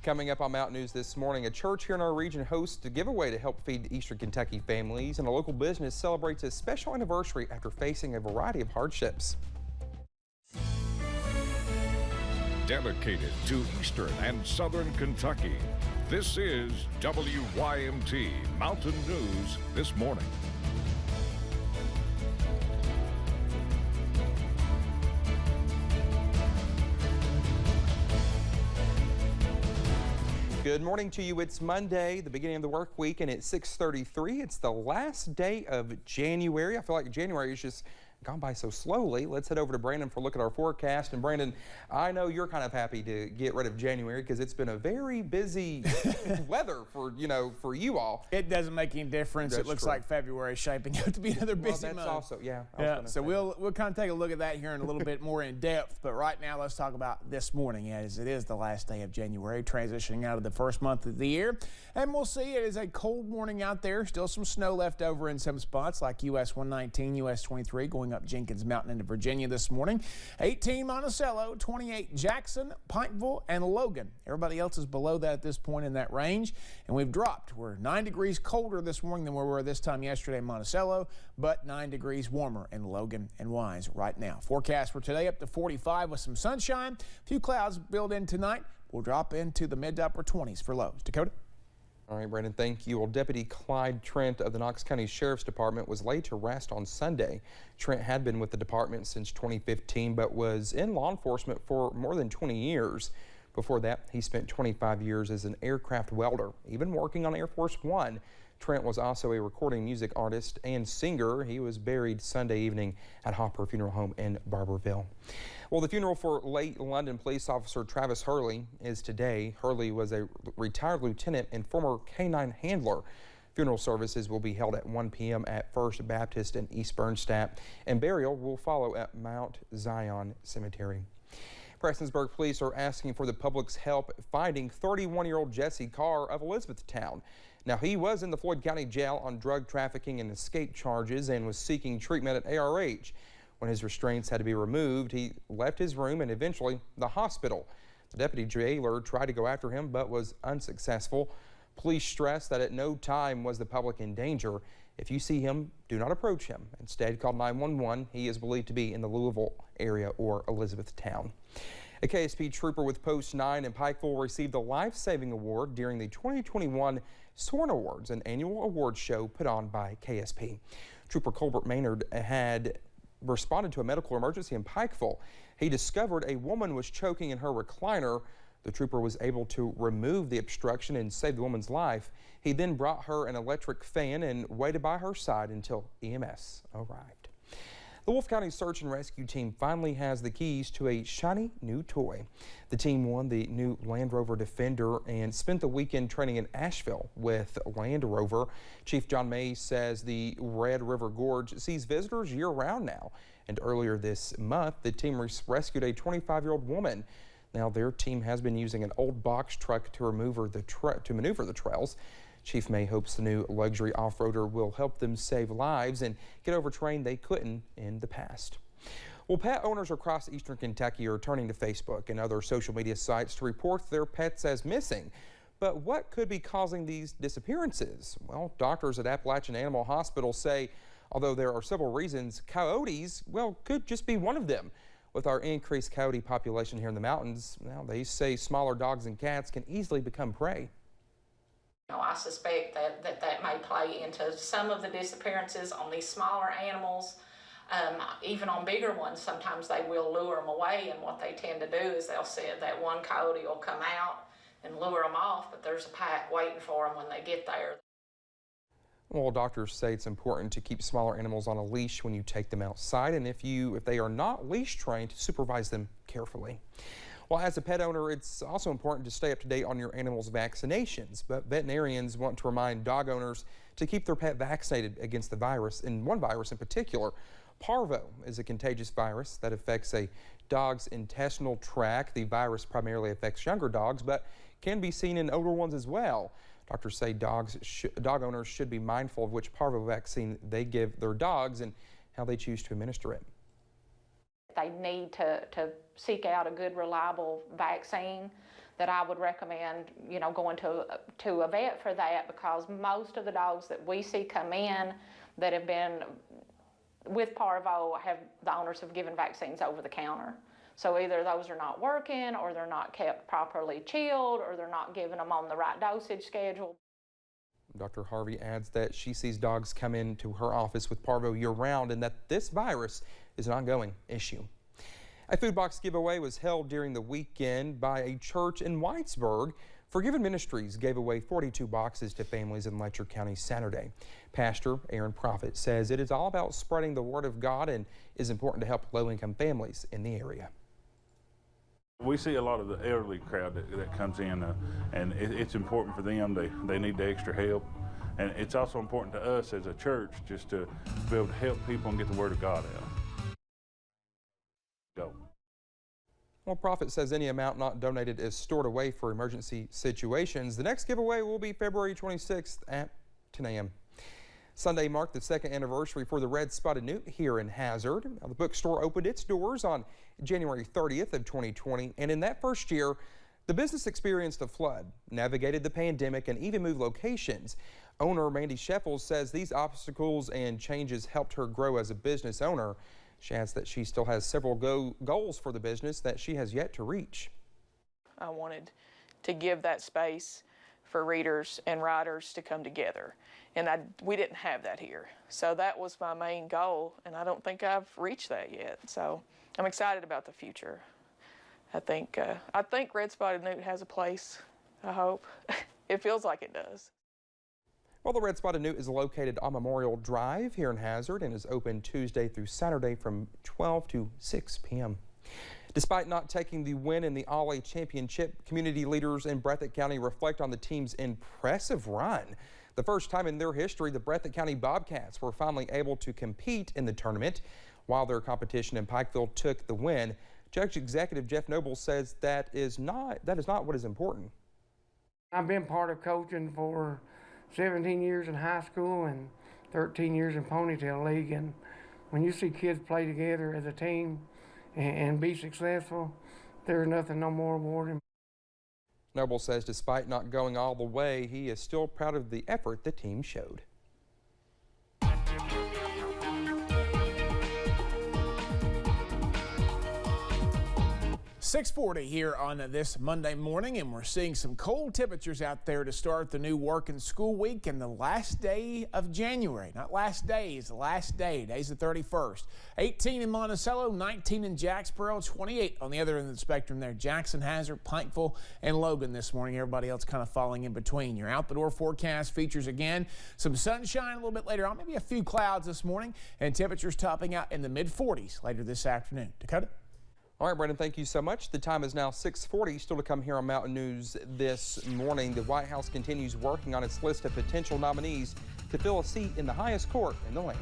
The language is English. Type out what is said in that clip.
Coming up on Mountain News this morning, a church here in our region hosts a giveaway to help feed Eastern Kentucky families, and a local business celebrates a special anniversary after facing a variety of hardships. Dedicated to Eastern and Southern Kentucky, this is WYMT Mountain News this morning. Good morning to you. It's Monday, the beginning of the work week, and it's 6:33. It's the last day of January. I feel like January has just gone by so slowly. Let's head over to Brandon for a look at our forecast. And Brandon, I know you're kind of happy to get rid of January because it's been a very busy weather for you all. It doesn't make any difference. That's it looks true. like February is shaping up to be another busy that's month. Also, yeah. So we'll kind of take a look at that here in a little bit more in depth. But right now, let's talk about this morning, as it is the last day of January, transitioning out of the first month of the year. And we'll see, it is a cold morning out there. Still some snow left over in some spots like US 119, US 23, going up Jenkins Mountain into Virginia this morning. 18 Monticello, 28 Jackson, Pikeville, and Logan. Everybody else is below that at this point in that range. And we've dropped. We're 9 degrees colder this morning than we were this time yesterday in Monticello, but 9 degrees warmer in Logan and Wise right now. Forecast for today up to 45 with some sunshine. A few clouds build in tonight. We'll drop into the mid to upper 20s for lows. Dakota? All right, Brandon, thank you. Well, Deputy Clyde Trent of the Knox County Sheriff's Department was laid to rest on Sunday. Trent had been with the department since 2015, but was in law enforcement for more than 20 years. Before that, he spent 25 years as an aircraft welder, even working on Air Force One. Trent was also a recording music artist and singer. He was buried Sunday evening at Hopper Funeral Home in Barberville. Well, the funeral for late London police officer Travis Hurley is today. Hurley was a retired lieutenant and former K-9 handler. Funeral services will be held at 1 p.m. at First Baptist in East Bernstadt, and burial will follow at Mount Zion Cemetery. Prestonsburg police are asking for the public's help finding 31-year-old Jesse Carr of Elizabethtown. Now, he was in the Floyd County Jail on drug trafficking and escape charges and was seeking treatment at ARH. When his restraints had to be removed, he left his room and eventually the hospital. The deputy jailer tried to go after him but was unsuccessful. Police stressed that at no time was the public in danger. If you see him, do not approach him. Instead, call 911. He is believed to be in the Louisville area or Elizabethtown. A KSP trooper with Post 9 in Pikeville received the Life-Saving Award during the 2021 SORN Awards, an annual award show put on by KSP. Trooper Colbert Maynard had responded to a medical emergency in Pikeville. He discovered a woman was choking in her recliner. The trooper was able to remove the obstruction and save the woman's life. He then brought her an electric fan and waited by her side until EMS arrived. The Wolfe County Search and Rescue Team finally has the keys to a shiny new toy. The team won the new Land Rover Defender and spent the weekend training in Asheville with Land Rover. Chief John Mays says the Red River Gorge sees visitors year-round now. And earlier this month, the team rescued a 25-year-old woman. Now their team has been using an old box truck to maneuver the trails. Chief May hopes the new luxury off-roader will help them save lives and get over terrain they couldn't in the past. Well, pet owners across Eastern Kentucky are turning to Facebook and other social media sites to report their pets as missing. But what could be causing these disappearances? Well, doctors at Appalachian Animal Hospital say, although there are several reasons, coyotes, could just be one of them. With our increased coyote population here in the mountains, now they say smaller dogs and cats can easily become prey. I suspect that may play into some of the disappearances on these smaller animals. Even on bigger ones, sometimes they will lure them away, and what they tend to do is they'll say that one coyote will come out and lure them off, but there's a pack waiting for them when they get there. Well, doctors say it's important to keep smaller animals on a leash when you take them outside, and if they are not leash trained, supervise them carefully. Well, as a pet owner, it's also important to stay up to date on your animal's vaccinations, but veterinarians want to remind dog owners to keep their pet vaccinated against the virus, and one virus in particular. Parvo is a contagious virus that affects a dog's intestinal tract. The virus primarily affects younger dogs, but can be seen in older ones as well. Doctors say dog owners should be mindful of which parvo vaccine they give their dogs and how they choose to administer it. They need to seek out a good, reliable vaccine. That I would recommend, going to a vet for that, because most of the dogs that we see come in that have been with parvo, the owners have given vaccines over the counter. So either those are not working, or they're not kept properly chilled, or they're not giving them on the right dosage schedule. Dr. Harvey adds that she sees dogs come into her office with parvo year-round and that this virus is an ongoing issue. A food box giveaway was held during the weekend by a church in Whitesburg. Forgiven Ministries gave away 42 boxes to families in Letcher County Saturday. Pastor Aaron Prophet says it is all about spreading the word of God and is important to help low-income families in the area. We see a lot of the elderly crowd that comes in, and it's important for them. They need the extra help. And it's also important to us as a church just to be able to help people and get the word of God out. Go. Well, Prophet says any amount not donated is stored away for emergency situations. The next giveaway will be February 26th at 10 a.m. Sunday marked the second anniversary for the Red Spotted Newt here in Hazard. Now, the bookstore opened its doors on January 30th of 2020, and in that first year, the business experienced a flood, navigated the pandemic, and even moved locations. Owner Mandy Sheffels says these obstacles and changes helped her grow as a business owner. She adds that she still has several goals for the business that she has yet to reach. I wanted to give that space for readers and writers to come together, and we didn't have that here. So that was my main goal, and I don't think I've reached that yet. So I'm excited about the future. I think Red Spotted Newt has a place, I hope. It feels like it does. Well, the Red Spotted Newt is located on Memorial Drive here in Hazard and is open Tuesday through Saturday from 12 to 6 p.m. Despite not taking the win in the Ollie Championship, community leaders in Breathitt County reflect on the team's impressive run. The first time in their history, the Breathitt County Bobcats were finally able to compete in the tournament. While their competition in Pikeville took the win, Judge Executive Jeff Noble says that is not what is important. I've been part of coaching for 17 years in high school and 13 years in Ponytail League, and when you see kids play together as a team and be successful, there's nothing no more rewarding. Noble says despite not going all the way, he is still proud of the effort the team showed. 6:40 here on this Monday morning, and we're seeing some cold temperatures out there to start the new work and school week and the last day of January. Not last day, it's the last day. Today's the 31st. 18 in Monticello, 19 in Jacksboro, 28 on the other end of the spectrum there. Jackson, Hazard, Pikeville, and Logan this morning. Everybody else kind of falling in between. Your out-the-door forecast features again some sunshine a little bit later on, maybe a few clouds this morning, and temperatures topping out in the mid-40s later this afternoon. Dakota? All right, Brandon, thank you so much. The time is now 6:40. Still to come here on Mountain News this morning. The White House continues working on its list of potential nominees to fill a seat in the highest court in the land.